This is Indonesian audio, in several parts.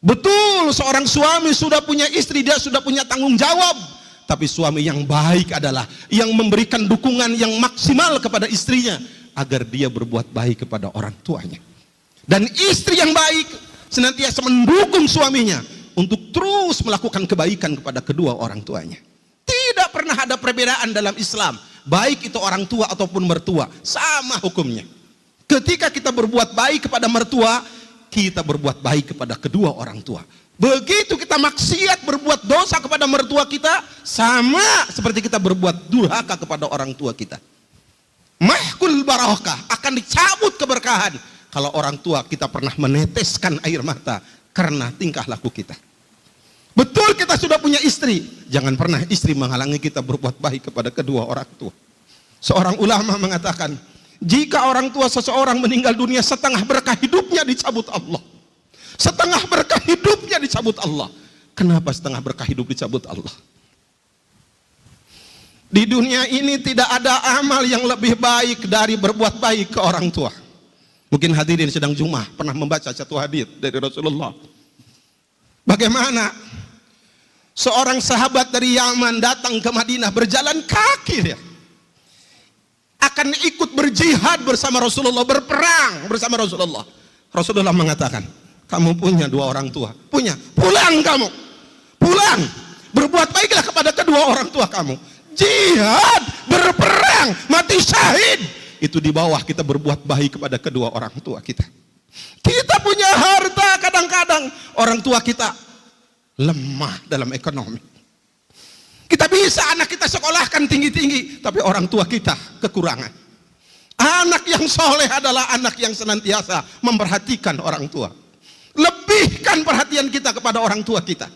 Betul, seorang suami sudah punya istri, dia sudah punya tanggung jawab. Tapi suami yang baik adalah yang memberikan dukungan yang maksimal kepada istrinya agar dia berbuat baik kepada orang tuanya. Dan istri yang baik senantiasa mendukung suaminya untuk terus melakukan kebaikan kepada kedua orang tuanya. Tidak pernah ada perbedaan dalam Islam, baik itu orang tua ataupun mertua, sama hukumnya. Ketika kita berbuat baik kepada mertua, kita berbuat baik kepada kedua orang tua. Begitu kita maksiat berbuat dosa kepada mertua kita, sama seperti kita berbuat durhaka kepada orang tua kita. Mahkul barakah, akan dicabut keberkahan kalau orang tua kita pernah meneteskan air mata karena tingkah laku kita. Betul, kita sudah punya istri, jangan pernah istri menghalangi kita berbuat baik kepada kedua orang tua. Seorang ulama mengatakan, jika orang tua seseorang meninggal dunia, setengah berkah hidupnya dicabut Allah. Setengah berkah hidupnya dicabut Allah. Kenapa setengah berkah hidup dicabut Allah? Di dunia ini tidak ada amal yang lebih baik dari berbuat baik ke orang tua. Mungkin hadirin sedang Jumat pernah membaca satu hadis dari Rasulullah. Bagaimana seorang sahabat dari Yaman datang ke Madinah berjalan kaki dia. Akan ikut berjihad bersama Rasulullah, berperang bersama Rasulullah. Rasulullah mengatakan, kamu punya dua orang tua, punya, pulang kamu, pulang, berbuat baiklah kepada kedua orang tua kamu. Jihad, berperang, mati syahid, itu di bawah kita berbuat baik kepada kedua orang tua kita. Kita punya harta, kadang-kadang orang tua kita lemah dalam ekonomi. Kita bisa anak kita sekolahkan tinggi-tinggi, tapi orang tua kita kekurangan. Anak yang soleh adalah anak yang senantiasa memperhatikan orang tua. Lebihkan perhatian kita kepada orang tua kita.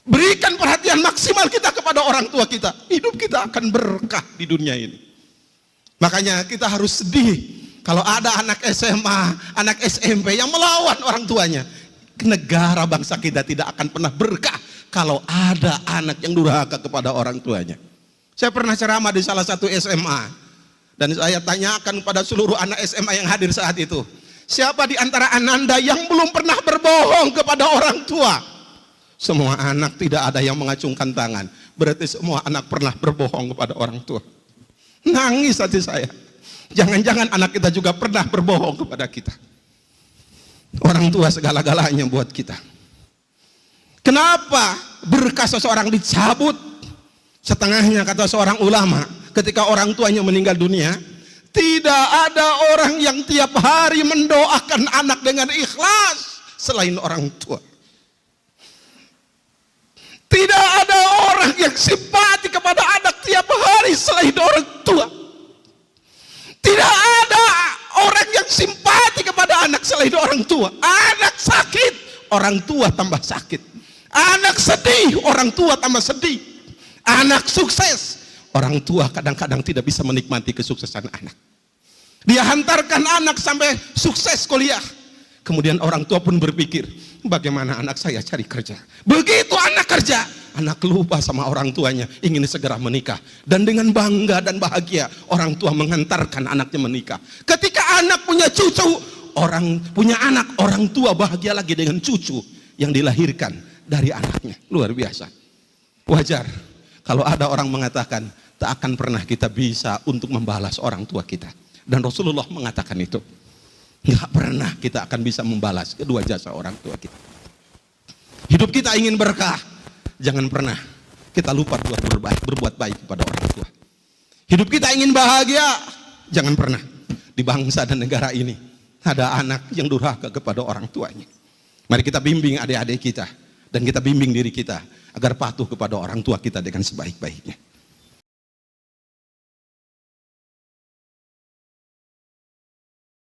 Berikan perhatian maksimal kita kepada orang tua kita. Hidup kita akan berkah di dunia ini. Makanya kita harus sedih kalau ada anak SMA, anak SMP yang melawan orang tuanya. Negara bangsa kita tidak akan pernah berkah kalau ada anak yang durhaka kepada orang tuanya. Saya pernah ceramah di salah satu SMA dan saya tanyakan pada seluruh anak SMA yang hadir saat itu, siapa di antara Anda yang belum pernah berbohong kepada orang tua? Semua anak, tidak ada yang mengacungkan tangan. Berarti semua anak pernah berbohong kepada orang tua. Nangis hati saya. Jangan-jangan anak kita juga pernah berbohong kepada kita. Orang tua segala-galanya buat kita. Kenapa berkah seseorang dicabut? Setengahnya kata seorang ulama, ketika orang tuanya meninggal dunia, tidak ada orang yang tiap hari mendoakan anak dengan ikhlas selain orang tua. Tidak ada orang yang simpati kepada anak tiap hari selain orang tua. Tidak ada orang yang simpati kepada anak selain orang tua. Anak sakit, orang tua tambah sakit. Anak sedih, orang tua tambah sedih. Anak sukses, orang tua kadang-kadang tidak bisa menikmati kesuksesan anak. Dia hantarkan anak sampai sukses kuliah. Kemudian orang tua pun berpikir, bagaimana anak saya cari kerja. Begitu anak kerja, anak lupa sama orang tuanya, ingin segera menikah. Dan dengan bangga dan bahagia, orang tua menghantarkan anaknya menikah. Ketika anak punya cucu, orang tua bahagia lagi dengan cucu yang dilahirkan dari anaknya. Luar biasa. Wajar kalau ada orang mengatakan tak akan pernah kita bisa untuk membalas orang tua kita. Dan Rasulullah mengatakan itu. Nggak pernah kita akan bisa membalas kedua jasa orang tua kita. Hidup kita ingin berkah, jangan pernah kita lupa berbuat baik kepada orang tua. Hidup kita ingin bahagia, jangan pernah di bangsa dan negara ini ada anak yang durhaka kepada orang tuanya. Mari kita bimbing adik-adik kita dan kita bimbing diri kita agar patuh kepada orang tua kita dengan sebaik-baiknya.